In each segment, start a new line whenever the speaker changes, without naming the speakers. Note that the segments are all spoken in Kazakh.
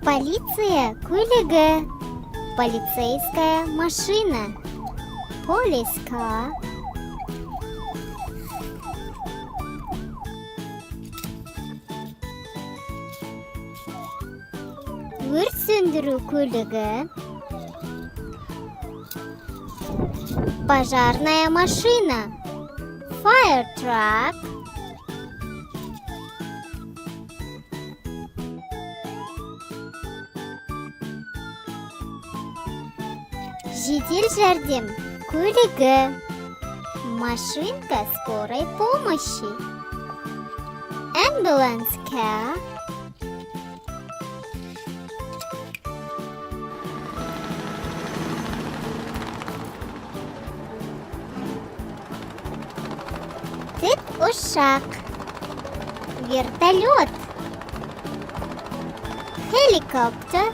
Полиция көлігі. Полицейская машина. Полиска. Өрт сөндіру көлігі. Пожарная машина. Fire truck. Жедел жәрдем көлігі. Машинка скорой помощи. Ambulance car. Тік-ұшақ. Вертолет. Helikopter.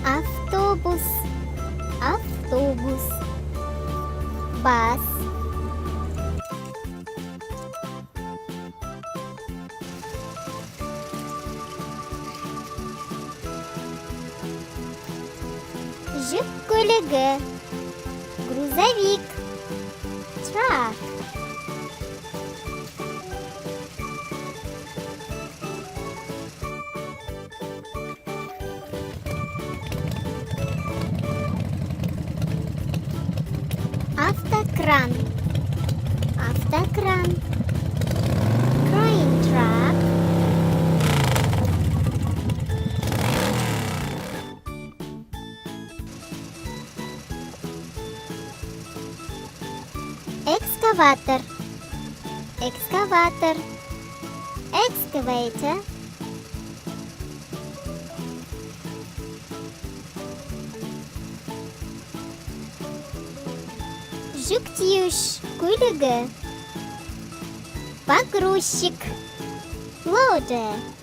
Автобус. Автобус. Бас. Жүк көлігі. Грузовик. Truck. Автокран. Автокран. Crane truck. Экскаватор. Экскаватор. Excavator. Жүк тиеуіш көлігі. Погрузчик. Loader.